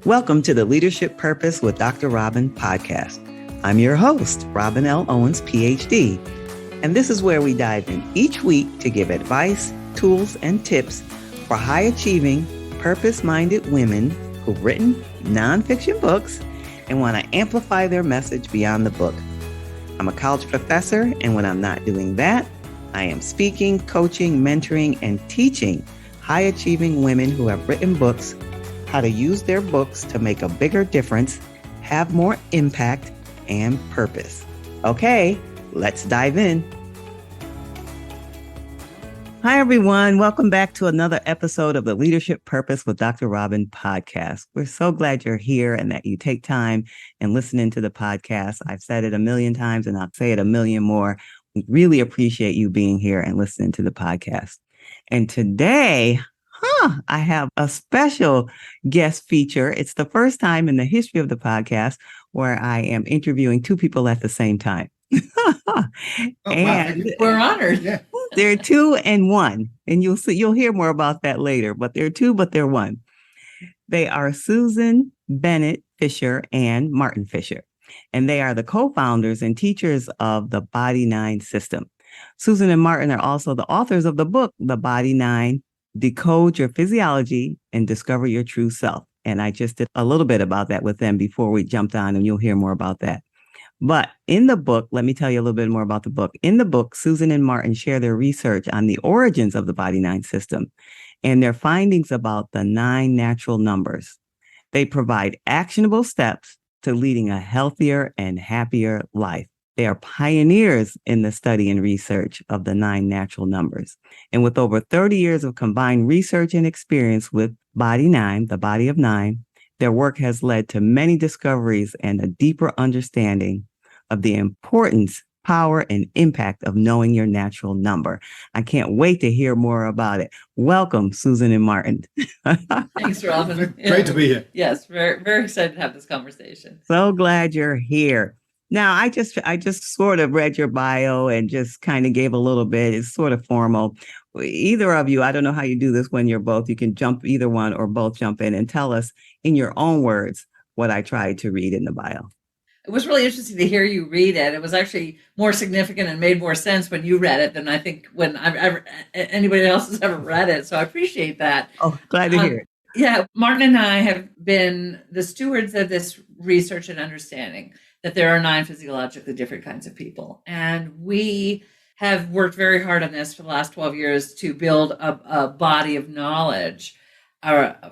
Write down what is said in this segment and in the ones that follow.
Welcome to the Leadership Purpose with Dr. Robin podcast. I'm your host, Robin L. Owens, PhD, and this is where we dive in each week to give advice, tools, and tips for high-achieving, purpose-minded women who've written nonfiction books and want to amplify their message beyond the book. I'm a college professor, and when I'm not doing that, I am speaking, coaching, mentoring, and teaching high-achieving women who have written books how to use their books to make a bigger difference, have more impact, and purpose. Okay, let's dive in. Hi, everyone. Welcome back to another episode of the Leadership Purpose with Dr. Robin podcast. We're so glad you're here and that you take time and listen into the podcast. I've said it a million times and I'll say it a million more. We really appreciate you being here and listening to the podcast. And today, I have a special guest feature. It's the first time in the history of the podcast where I am interviewing two people at the same time. And we're honored. Yeah. They're two and one, and you'll hear more about that later, but they're two, but they're one. They are Susan Bennett Fisher and Martin Fisher, and they are the co-founders and teachers of the Body 9 system. Susan and Martin are also the authors of the book, The Body 9, Decode Your Physiology and Discover Your True Self. And I just did a little bit about that with them before we jumped on, and you'll hear more about that. But in the book, let me tell you a little bit more about the book. In the book, Susan and Martin share their research on the origins of the Body 9 system and their findings about the 9 natural numbers. They provide actionable steps to leading a healthier and happier life. They are pioneers in the study and research of the 9 natural numbers. And with over 30 years of combined research and experience with Body 9, the body of 9, their work has led to many discoveries and a deeper understanding of the importance, power, and impact of knowing your natural number. I can't wait to hear more about it. Welcome, Susan and Martin. Thanks, Robin. Great to be here. Yes, very, very excited to have this conversation. So glad you're here. Now, I just sort of read your bio and just kind of gave a little bit. It's sort of formal. Either of you, I don't know how you do this when you're both. You can jump either one or both jump in and tell us in your own words what I tried to read in the bio. It was really interesting to hear you read it. It was actually more significant and made more sense when you read it than I think when anybody else has ever read it. So I appreciate that. Oh, glad to hear it. Yeah, Martin and I have been the stewards of this research and understanding that there are 9 physiologically different kinds of people. And we have worked very hard on this for the last 12 years to build a body of knowledge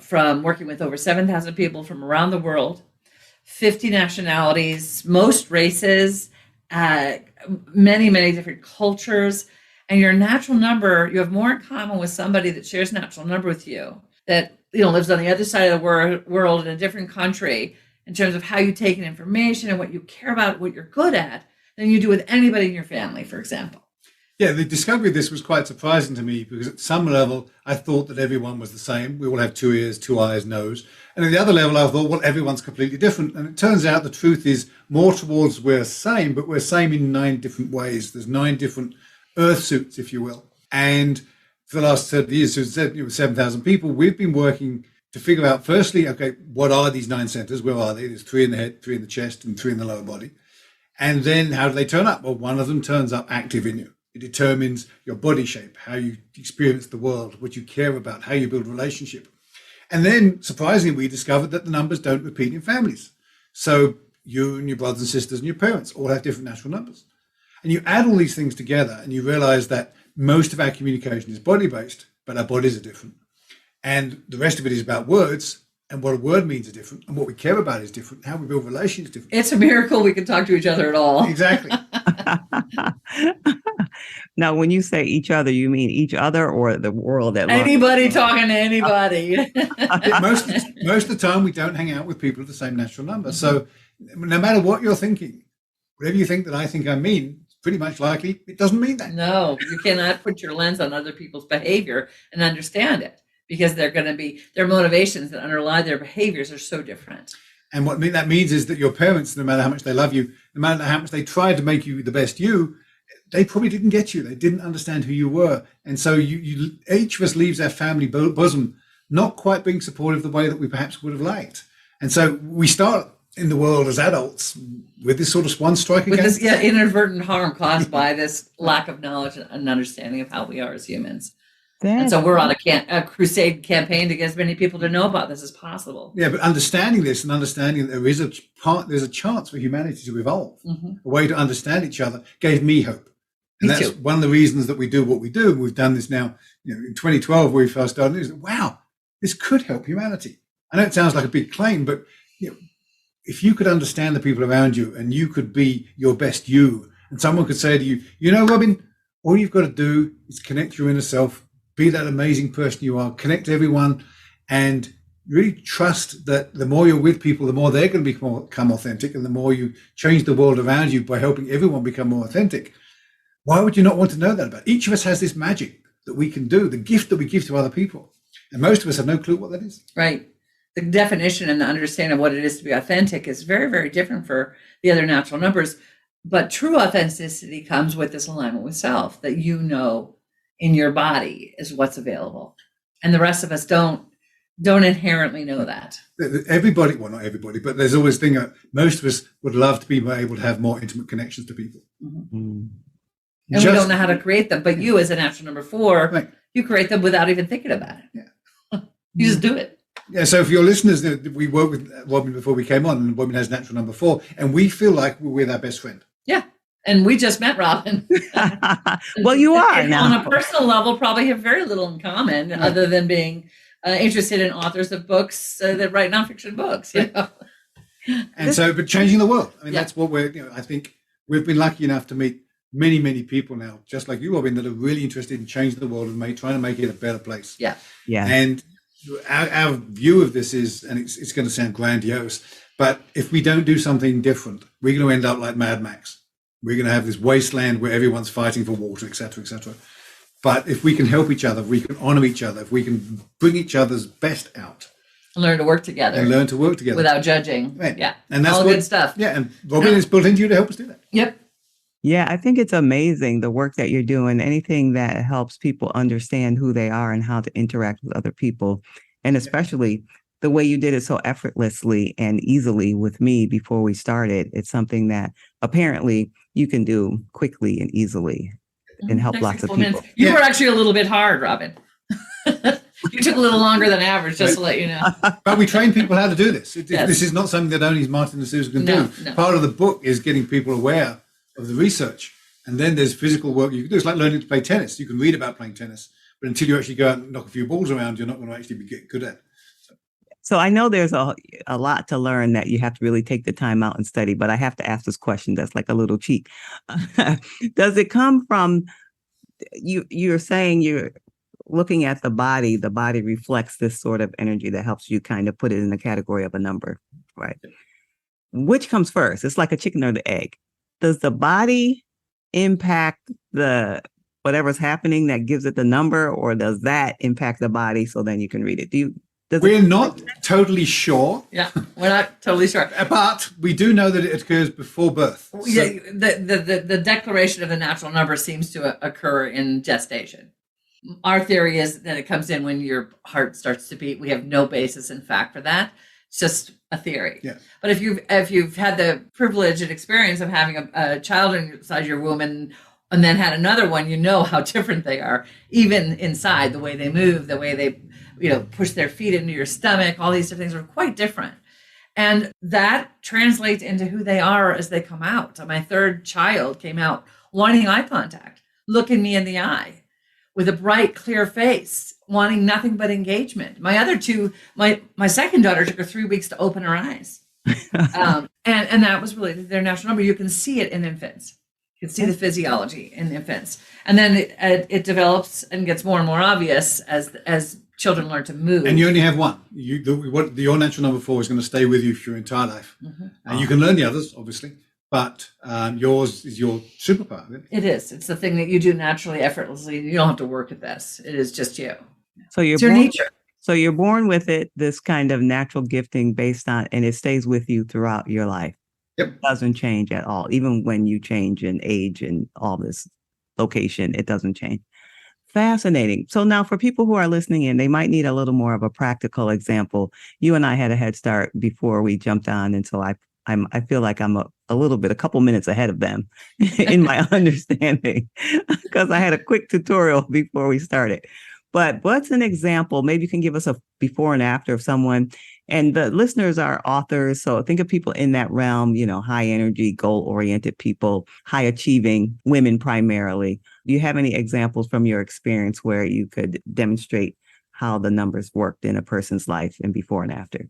from working with over 7,000 people from around the world, 50 nationalities, most races, many, many different cultures. And your natural number, you have more in common with somebody that shares natural number with you, that lives on the other side of the world in a different country, in terms of how you take in information and what you care about, what you're good at, than you do with anybody in your family, for example. Yeah, the discovery of this was quite surprising to me because at some level, I thought that everyone was the same. We all have 2 ears, 2 eyes, nose. And at the other level, I thought, well, everyone's completely different. And it turns out the truth is more towards we're same, but we're same in 9 different ways. There's 9 different earth suits, if you will. And for the last 30 years, so 7,000 people, we've been working to figure out, firstly, okay, what are these 9 centers? Where are they? There's 3 in the head, 3 in the chest, and 3 in the lower body. And then how do they turn up? Well, one of them turns up active in you. It determines your body shape, how you experience the world, what you care about, how you build relationship. And then, surprisingly, we discovered that the numbers don't repeat in families. So you and your brothers and sisters and your parents all have different natural numbers. And you add all these things together and you realize that most of our communication is body-based, but our bodies are different. And the rest of it is about words, and what a word means is different, and what we care about is different, how we build relations is different. It's a miracle we can talk to each other at all. Exactly. Now, when you say each other, you mean each other or the world at large? Anybody talking to anybody. Most of the time, we don't hang out with people of the same natural number. Mm-hmm. So no matter what you're thinking, whatever you think that I think I mean, it's pretty much likely it doesn't mean that. No, you cannot put your lens on other people's behavior and understand it, because they're going to be, their motivations that underlie their behaviors are so different. And what that means is that your parents, no matter how much they love you, no matter how much they tried to make you the best you, they probably didn't get you. They didn't understand who you were. And so you each of us leaves our family bosom not quite being supportive the way that we perhaps would have liked. And so we start in the world as adults with this sort of one strike With against this inadvertent harm caused by this lack of knowledge and understanding of how we are as humans. And so we're on a crusade campaign to get as many people to know about this as possible. Yeah, but understanding this and understanding that there's a chance for humanity to evolve, a way to understand each other, gave me hope. And Me that's too. one of the reasons that we do what we do. We've done this now, in 2012, when we first started, it was, wow, this could help humanity. I know it sounds like a big claim, but if you could understand the people around you and you could be your best you, and someone could say to you, Robin, all you've got to do is connect your inner self, be that amazing person you are, connect to everyone, and really trust that the more you're with people, the more they're going to become authentic, and the more you change the world around you by helping everyone become more authentic. Why would you not want to know that about? Each of us has this magic that we can do, the gift that we give to other people. And most of us have no clue what that is. Right. The definition and the understanding of what it is to be authentic is very, very different for the other natural numbers. But true authenticity comes with this alignment with self, that in your body is what's available. And the rest of us don't inherently know that. Everybody, well, not everybody, but there's always a thing that most of us would love to be able to have more intimate connections to people. And we don't know how to create them. But you, as a natural number 4, right, you create them without even thinking about it. Yeah. You just do it. Yeah, so for your listeners, we worked with Robin before we came on, and Robin has natural number 4, and we feel like we're with our best friend. Yeah. And we just met Robin. Well, you are and now. On a personal level, probably have very little in common other than being interested in authors of books that write nonfiction books. And so, but changing the world. I mean, that's what I think we've been lucky enough to meet many, many people now, just like you, Robin, that are really interested in changing the world and trying to make it a better place. Yeah. Yeah. And our view of this is, and it's going to sound grandiose, but if we don't do something different, we're going to end up like Mad Max. We're going to have this wasteland where everyone's fighting for water, et cetera, et cetera. But if we can help each other, if we can honor each other, if we can bring each other's best out. Learn to work together. And learn to work together. Without judging. Right. Yeah. And that's all good stuff. Yeah. And Robin is built into you to help us do that. Yep. Yeah, I think it's amazing the work that you're doing. Anything that helps people understand who they are and how to interact with other people. And especially the way you did it so effortlessly and easily with me before we started. It's something that apparently you can do quickly and easily and help lots of people. You were actually a little bit hard, Robin. You took a little longer than average, just to let you know. But we train people how to do this. Yes. This is not something that only Martin and Susan can do. No. Part of the book is getting people aware of the research. And then there's physical work you can do. It's like learning to play tennis. You can read about playing tennis, but until you actually go out and knock a few balls around, you're not going to actually get good at it. So I know there's a lot to learn that you have to really take the time out and study, but I have to ask this question that's like a little cheat. Does it come from, you're saying you're looking at the body reflects this sort of energy that helps you kind of put it in the category of a number, right? Which comes first? It's like a chicken or the egg. Does the body impact the whatever's happening that gives it the number, or does that impact the body so then you can read it? We're not totally sure. Yeah, we're not totally sure. But we do know that it occurs before birth. So, yeah, the declaration of the natural number seems to occur in gestation. Our theory is that it comes in when your heart starts to beat. We have no basis in fact for that. It's just a theory. Yeah. But if you've had the privilege and experience of having a child inside your womb and then had another one, you know how different they are, even inside, the way they move, the way they push their feet into your stomach, all these things are quite different. And that translates into who they are as they come out. So my third child came out wanting eye contact, looking me in the eye with a bright, clear face, wanting nothing but engagement. My other two, my second daughter took her 3 weeks to open her eyes. And that was really their natural number. You can see it in infants. You can see the physiology in infants. And then it develops and gets more and more obvious as children learn to move. And you only have one. Your natural number 4 is going to stay with you for your entire life. Mm-hmm. And you can learn the others, obviously, but yours is your superpower. Isn't it? It is. It's the thing that you do naturally, effortlessly. You don't have to work at this. It is just you. So it's your nature. So you're born with it, this kind of natural gifting based on, and it stays with you throughout your life. Yep. It doesn't change at all. Even when you change in age and all this location, it doesn't change. Fascinating. So now for people who are listening in, they might need a little more of a practical example. You and I had a head start before we jumped on, and so I feel like I'm a couple minutes ahead of them in my understanding because I had a quick tutorial before we started. But what's an example? Maybe you can give us a before and after of someone. And the listeners are authors. So think of people in that realm, high energy, goal oriented people, high achieving women primarily. Do you have any examples from your experience where you could demonstrate how the numbers worked in a person's life and before and after?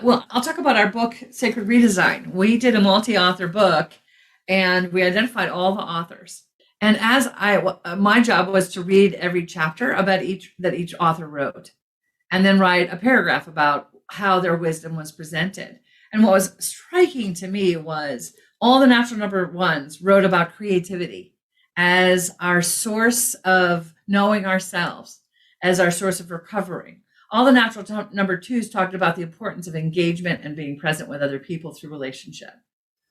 Well, I'll talk about our book, Sacred Redesign. We did a multi-author book and we identified all the authors. And my job was to read every chapter about each author wrote, and then write a paragraph about how their wisdom was presented. And what was striking to me was all the natural number ones wrote about creativity as our source of knowing ourselves, as our source of recovering. All the natural number twos talked about the importance of engagement and being present with other people through relationship.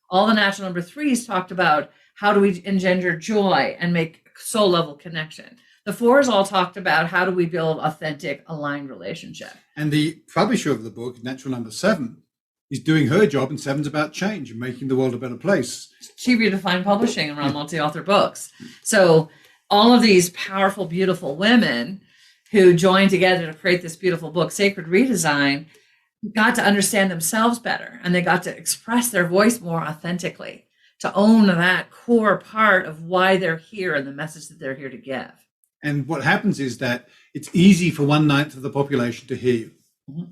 All the natural number threes talked about how do we engender joy and make soul level connection. The fours all talked about how do we build authentic, aligned relationship. And the publisher of the book, Natural Number 7, is doing her job, and 7's about change and making the world a better place. She redefined publishing around multi-author books. So all of these powerful, beautiful women who joined together to create this beautiful book, Sacred Redesign, got to understand themselves better, and they got to express their voice more authentically, to own that core part of why they're here and the message that they're here to give. And what happens is that it's easy for 1/9 of the population to hear you. Mm-hmm.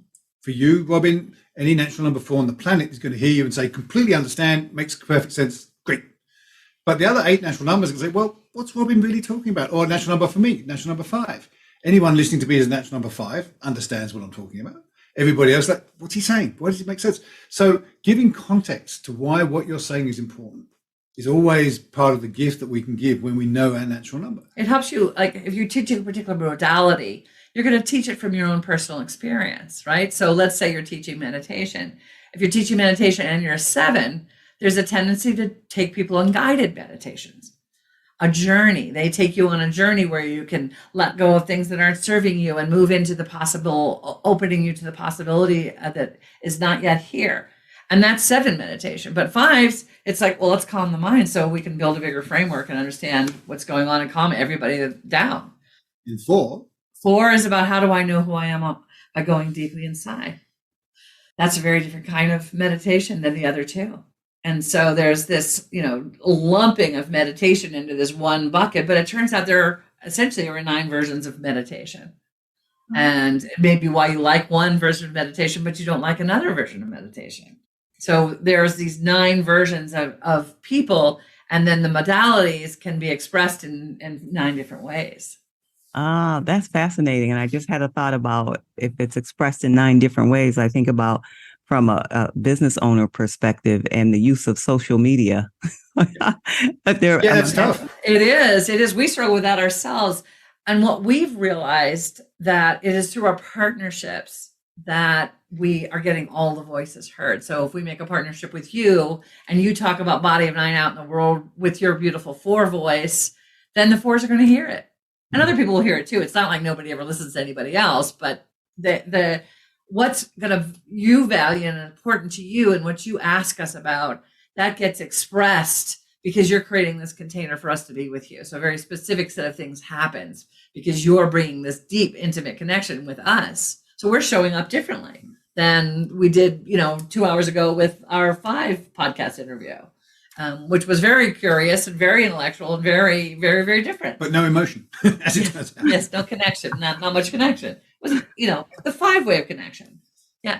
For you, Robin, any natural number 4 on the planet is going to hear you and say, completely understand, makes perfect sense, great. But the other 8 natural numbers can say, well, what's Robin really talking about? Or natural number for me, natural number 5. Anyone listening to me as natural number 5 understands what I'm talking about. Everybody else, like, what's he saying? Why does it make sense? So giving context to why what you're saying is important is always part of the gift that we can give when we know our natural number. It helps you, like if you're teaching a particular modality, you're going to teach it from your own personal experience, right? So let's say you're teaching meditation. If you're teaching meditation and you're a 7, there's a tendency to take people on guided meditations. A journey. They take you on a journey where you can let go of things that aren't serving you and move into the possible, opening you to the possibility that is not yet here. And that's 7 meditation. But 5s, it's like, well, let's calm the mind so we can build a bigger framework and understand what's going on and calm everybody down. In 4 is about how do I know who I am by going deeply inside. That's a very different kind of meditation than the other 2. And so there's this, lumping of meditation into this one bucket, but it turns out there are 9 versions of meditation. Mm-hmm. And it may be why you like one version of meditation, but you don't like another version of meditation. So there's these 9 versions of people, and then the modalities can be expressed in 9 different ways. Ah, that's fascinating. And I just had a thought about if it's expressed in 9 different ways. I think about from a business owner perspective and the use of social media. It's tough. It is. We struggle with that ourselves. And what we've realized that it is through our partnerships that we are getting all the voices heard. So if we make a partnership with you and you talk about Body of 9 out in the world with your beautiful 4 voice, then the 4s are going to hear it. And other people will hear it too. It's not like nobody ever listens to anybody else, but the what's going to you value and important to you and what you ask us about, that gets expressed because you're creating this container for us to be with you. So a very specific set of things happens because you're bringing this deep, intimate connection with us. So we're showing up differently than we did, 2 hours ago with our 5 podcast interview, which was very curious and very intellectual and very, very, very different. But no emotion, as it turns out. Yes, no connection, not much connection. It was, the 5 way of connection. Yeah.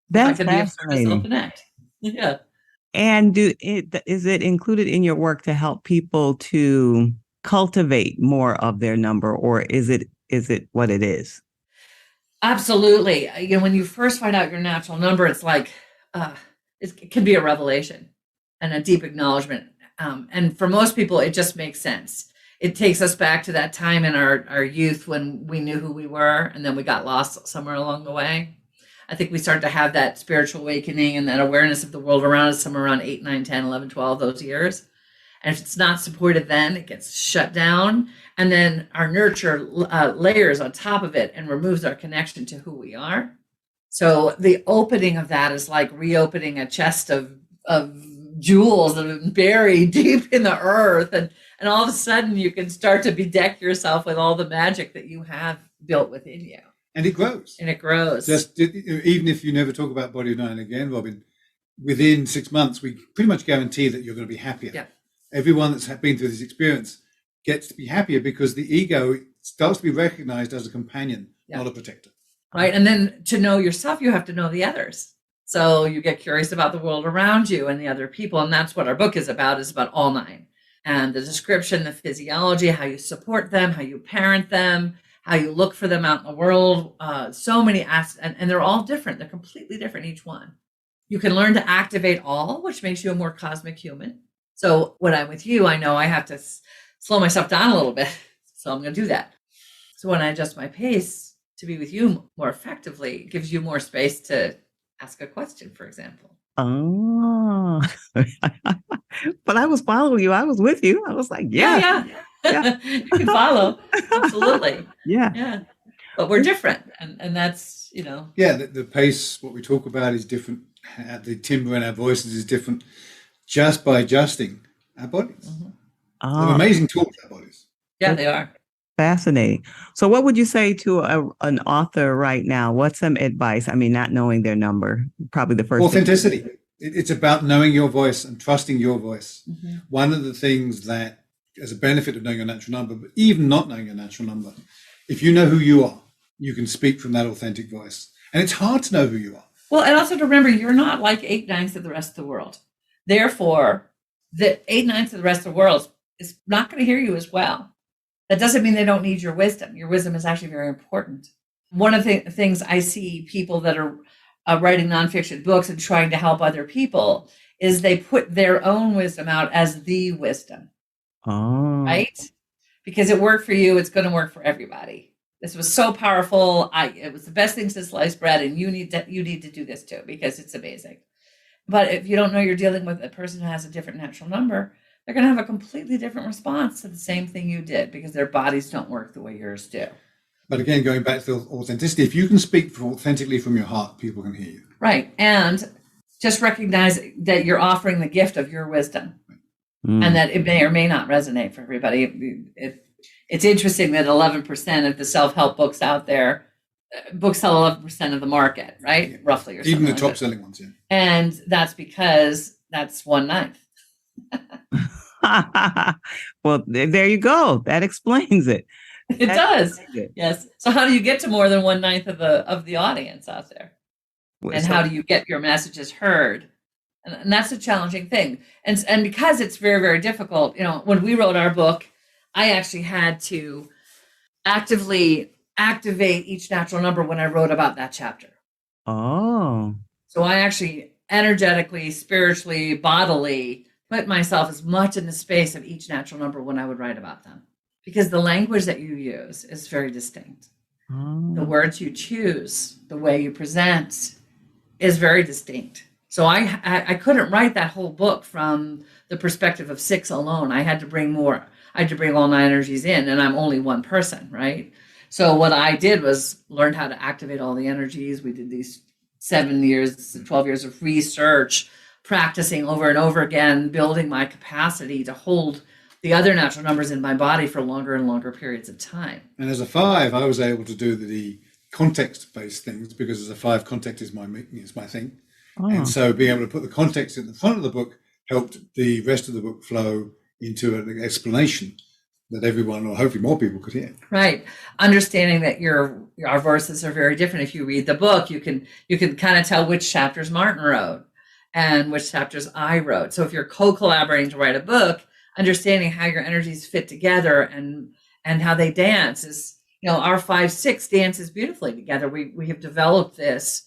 That's fascinating. Connect. Yeah. And is it included in your work to help people to cultivate more of their number, or is it what it is? Absolutely. When you first find out your natural number, it's like it can be a revelation and a deep acknowledgement. And for most people, it just makes sense. It takes us back to that time in our youth when we knew who we were, and then we got lost somewhere along the way. I think we started to have that spiritual awakening and that awareness of the world around us somewhere around 8, 9, 10, 11, 12, those years. And if it's not supported, then it gets shut down. And then our nurture layers on top of it and removes our connection to who we are. So the opening of that is like reopening a chest of jewels that have been buried deep in the earth. And all of a sudden you can start to bedeck yourself with all the magic that you have built within you. And it grows. And it grows. Just even if you never talk about Body of Nine again, Robin, within 6 months, we pretty much guarantee that you're going to be happier. Yeah. Everyone that's been through this experience gets to be happier because the ego starts to be recognized as a companion, not a protector. Right. And then to know yourself, you have to know the others. So you get curious about the world around you and the other people. And that's what our book is about all 9. And the description, the physiology, how you support them, how you parent them, how you look for them out in the world. So many aspects, and they're all different. They're completely different, each one. You can learn to activate all, which makes you a more cosmic human. So when I'm with you, I know I have to slow myself down a little bit. So I'm going to do that. So when I adjust my pace to be with you more effectively, it gives you more space to ask a question, for example. Oh, but I was following you. I was with you. I was like, Yeah. You can follow. Absolutely. Yeah. But we're different. And that's, Yeah, the pace, what we talk about is different. The timbre in our voices is different just by adjusting our bodies. They're amazing tools, our bodies. Yeah, they are. Fascinating. So what would you say to an author right now? What's some advice? I mean, not knowing their number, probably the first authenticity. It's about knowing your voice and trusting your voice. Mm-hmm. One of the things that, as a benefit of knowing your natural number, but even not knowing your natural number, if you know who you are, you can speak from that authentic voice. And it's hard to know who you are. Well, and also to remember, you're not like 8/9 of the rest of the world. Therefore, the 8/9 of the rest of the world is not going to hear you as well. That doesn't mean they don't need your wisdom. Your wisdom is actually very important. One of the things I see people that are writing nonfiction books and trying to help other people is they put their own wisdom out as the wisdom, right? Because it worked for you, it's going to work for everybody. This was so powerful. It was the best thing since sliced bread, and you need to do this too because it's amazing. But if you don't know you're dealing with a person who has a different natural number, they're going to have a completely different response to the same thing you did because their bodies don't work the way yours do. But again, going back to authenticity, if you can speak authentically from your heart, people can hear you. Right. And just recognize that you're offering the gift of your wisdom and that it may or may not resonate for everybody. It's interesting that 11% of the self-help books out there, books sell 11% of the market, right? Yeah. Roughly. Or even the like top selling ones, yeah. And that's because that's 1/9. Well, there you go. That explains it. It does. Yes. So how do you get to more than 1/9 of the audience out there? And how do you get your messages heard? And that's a challenging thing. And because it's very, very difficult, when we wrote our book, I actually had to actively activate each natural number when I wrote about that chapter. Oh. So I actually energetically, spiritually, bodily put myself as much in the space of each natural number when I would write about them. Because the language that you use is very distinct. The words you choose, the way you present is very distinct. So I couldn't write that whole book from the perspective of 6 alone. I had to bring more. I had to bring all 9 energies in, and I'm only one person, right? So what I did was learn how to activate all the energies. We did these 7 years, 12 years of research, practicing over and over again, building my capacity to hold the other natural numbers in my body for longer and longer periods of time. And as a 5, I was able to do the context-based things because as a 5, context is my thing. And so being able to put the context in the front of the book helped the rest of the book flow into an explanation that everyone, or hopefully more people, could hear. Right. Understanding that our verses are very different. If you read the book, you can kind of tell which chapters Martin wrote and which chapters I wrote. So if you're co-collaborating to write a book, understanding how your energies fit together and how they dance is, our 5-6 dances beautifully together. We have developed this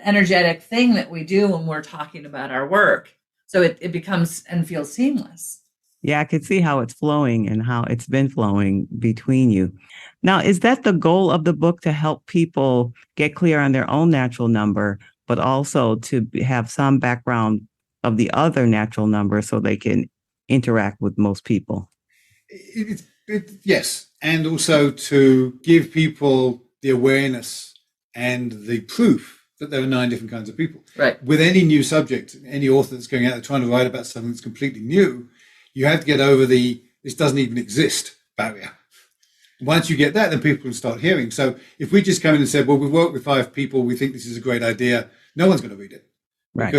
energetic thing that we do when we're talking about our work. So it becomes and feels seamless. Yeah, I could see how it's flowing and how it's been flowing between you. Now, is that the goal of the book, to help people get clear on their own natural number, but also to have some background of the other natural number so they can interact with most people. Yes, and also to give people the awareness and the proof that there are 9 different kinds of people. Right. With any new subject, any author that's going out there trying to write about something that's completely new, you have to get over the "this doesn't even exist" barrier. Once you get that, then people can start hearing. So if we just come in and said, well, we've worked with 5 people, we think this is a great idea, no one's going to read it. Right.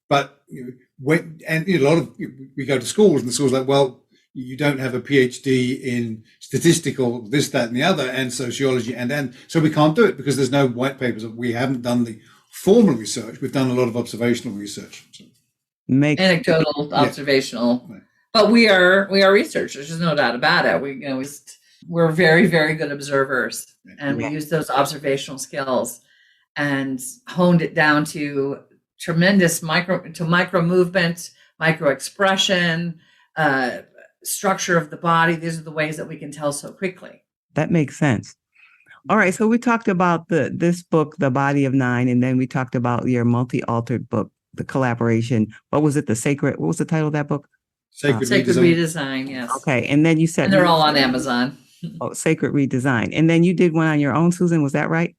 But a lot of, we go to schools and the school's like, well, you don't have a PhD in statistical, this, that, and the other, and sociology, and so we can't do it because there's no white papers. We haven't done the formal research. We've done a lot of observational research. Anecdotal, observational. Right. But we are researchers. There's no doubt about it. We're very, very good observers, and we use those observational skills and honed it down to tremendous micro movement, micro expression, structure of the body. These are the ways that we can tell so quickly. That makes sense. All right. So we talked about this book, The Body of Nine, and then we talked about your multi-altered book, the collaboration. What was it? What was the title of that book? Sacred Redesign. Yes. Okay. And then you said, and they're all on Amazon. Oh, Sacred Redesign. And then you did one on your own, Susan. Was that right?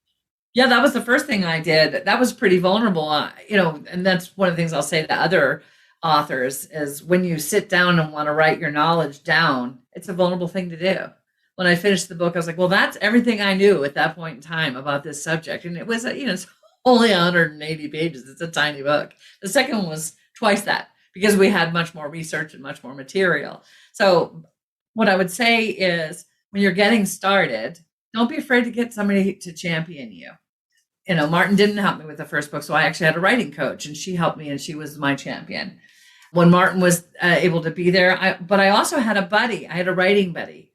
Yeah, that was the first thing I did. That was pretty vulnerable, and that's one of the things I'll say to other authors is when you sit down and want to write your knowledge down, it's a vulnerable thing to do. When I finished the book, I was like, well, that's everything I knew at that point in time about this subject. And it was, it's only 180 pages. It's a tiny book. The second one was twice that because we had much more research and much more material. So what I would say is when you're getting started, don't be afraid to get somebody to champion you. Martin didn't help me with the first book, so I actually had a writing coach, and she helped me, and she was my champion. When Martin was able to be there, but I also had a buddy. I had a writing buddy.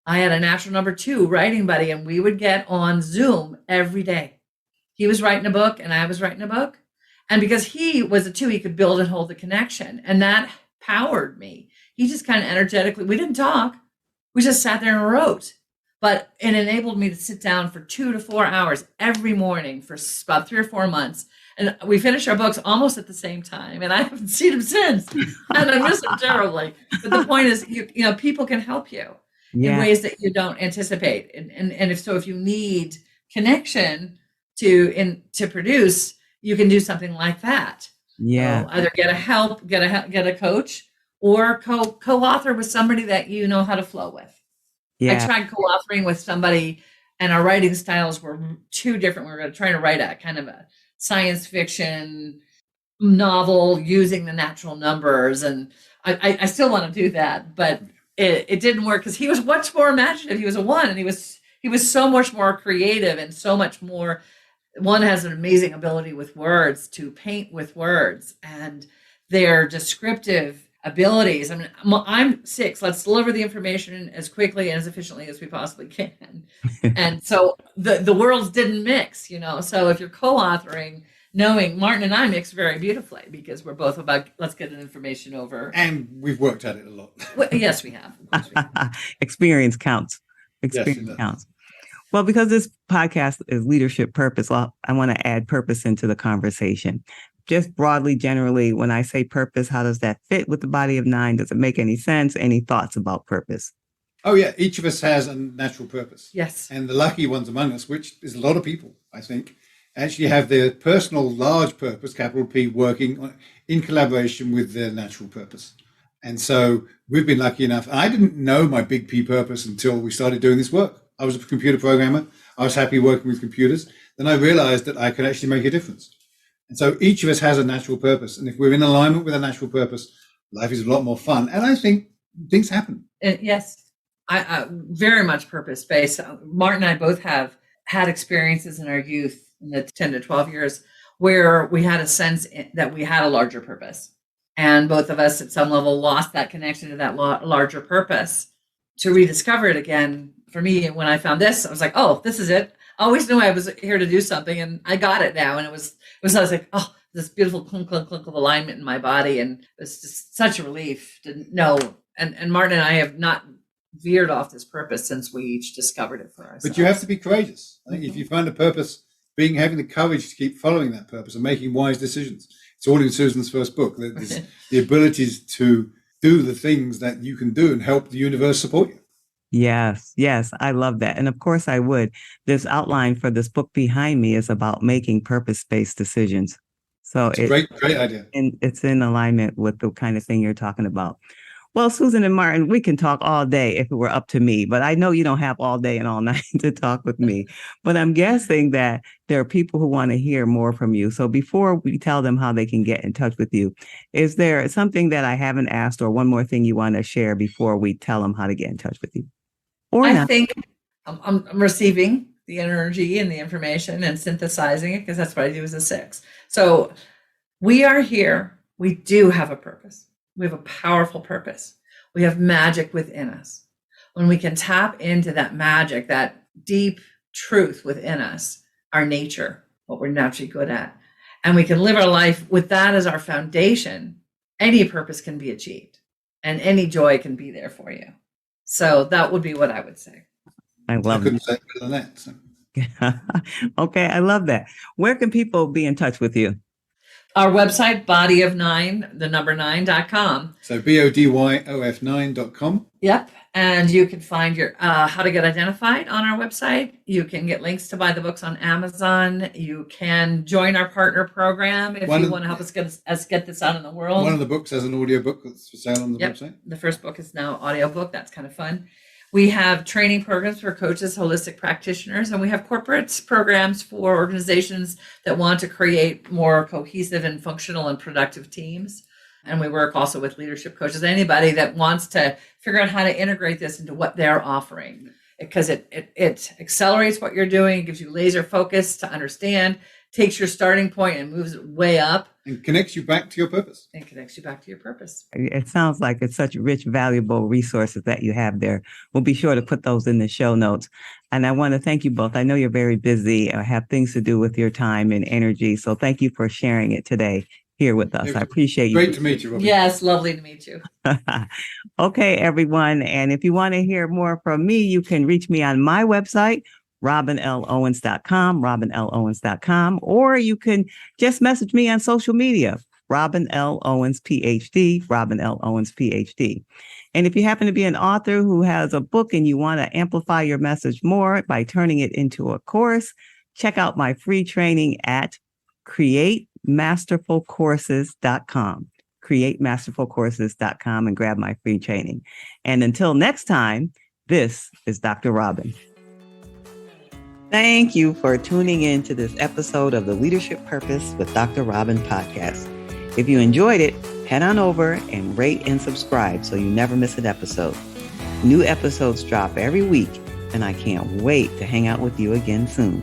I had a natural number 2 writing buddy, and we would get on Zoom every day. He was writing a book, and I was writing a book. And because he was a 2, he could build and hold the connection, and that powered me. He just kind of energetically, we didn't talk. We just sat there and wrote. But it enabled me to sit down for 2 to 4 hours every morning for about 3 or 4 months. And we finished our books almost at the same time. And I haven't seen him since. And I miss him terribly. But the point is, people can help you in ways that you don't anticipate. And if you need connection to produce, you can do something like that. Yeah. Either get a coach, or co-author with somebody that you know how to flow with. Yeah. I tried co-authoring with somebody, and our writing styles were too different. We were trying to write a kind of a science fiction novel using the natural numbers, and I still want to do that, but it didn't work because he was much more imaginative. He was a 1, and he was so much more creative and so much more. 1 has an amazing ability with words to paint with words, and their descriptive abilities. I mean, I'm 6. Let's deliver the information as quickly and as efficiently as we possibly can. And so the worlds didn't mix, So if you're co-authoring, knowing Martin and I mix very beautifully because we're both about let's get an information over. And we've worked at it a lot. Well, yes, we have. Experience counts. Experience counts. Well, because this podcast is leadership purpose, I want to add purpose into the conversation. Just broadly, generally, when I say purpose, how does that fit with the Body of Nine? Does it make any sense? Any thoughts about purpose? Oh, yeah. Each of us has a natural purpose. Yes. And the lucky ones among us, which is a lot of people, I think, actually have their personal large purpose, capital P, working in collaboration with their natural purpose. And so we've been lucky enough. I didn't know my big P purpose until we started doing this work. I was a computer programmer. I was happy working with computers. Then I realized that I could actually make a difference. And so each of us has a natural purpose. And if we're in alignment with a natural purpose, life is a lot more fun. And I think things happen. Yes, I very much purpose-based. Martin and I both have had experiences in our youth, in the 10 to 12 years, where we had a sense that we had a larger purpose. And both of us at some level lost that connection to that larger purpose. To rediscover it again, for me, when I found this, I was like, oh, this is it. I always knew I was here to do something, and I got it now. And I was like, oh, this beautiful clunk, clunk, clunk of alignment in my body. And it was just such a relief to know. And Martin and I have not veered off this purpose since we each discovered it for ourselves. But you have to be courageous. I think if you find a purpose, having the courage to keep following that purpose and making wise decisions. It's all in Susan's first book. The abilities to do the things that you can do and help the universe support you. Yes, yes, I love that. And of course I would. This outline for this book behind me is about making purpose-based decisions. So It's a great idea. And it's in alignment with the kind of thing you're talking about. Well, Susan and Martin, we can talk all day if it were up to me, but I know you don't have all day and all night to talk with me. But I'm guessing that there are people who want to hear more from you. So before we tell them how they can get in touch with you, is there something that I haven't asked or one more thing you want to share before we tell them how to get in touch with you? Or I not? think I'm receiving the energy and the information and synthesizing it because that's what I do as a 6. So we are here. We do have a purpose. We have a powerful purpose. We have magic within us. When we can tap into that magic, that deep truth within us, our nature, what we're naturally good at, and we can live our life with that as our foundation, any purpose can be achieved and any joy can be there for you. So that would be what I would say. I love couldn't say it better than that. So. Okay, I love that. Where can people be in touch with you? Our website, bodyof9.com. So BODYOF9.com. Yep. And you can find your how to get identified on our website. You can get links to buy the books on Amazon. You can join our partner program if you want to help us get this out in the world. One of the books has an audio book that's for sale on the website. The first book is now audiobook. That's kind of fun. We have training programs for coaches, holistic practitioners, and we have corporate programs for organizations that want to create more cohesive and functional and productive teams. And we work also with leadership coaches, anybody that wants to figure out how to integrate this into what they're offering, because it accelerates what you're doing, gives you laser focus to understand, takes your starting point and moves it way up. And connects you back to your purpose. It sounds like it's such rich, valuable resources that you have there. We'll be sure to put those in the show notes. And I want to thank you both. I know you're very busy or have things to do with your time and energy. So thank you for sharing it today here with us. I appreciate you. Great to meet you, Robin. Yes, lovely to meet you. Okay, everyone. And if you want to hear more from me, you can reach me on my website, robinlowens.com, or you can just message me on social media, Robin L. Owens, PhD, Robin L. Owens, PhD. And if you happen to be an author who has a book and you want to amplify your message more by turning it into a course, check out my free training at createmasterfulcourses.com, createmasterfulcourses.com, and grab my free training. And until next time, this is Dr. Robin. Thank you for tuning in to this episode of the Leadership Purpose with Dr. Robin podcast. If you enjoyed it, head on over and rate and subscribe so you never miss an episode. New episodes drop every week, and I can't wait to hang out with you again soon.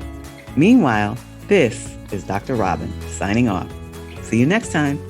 Meanwhile, this is Dr. Robin signing off. See you next time.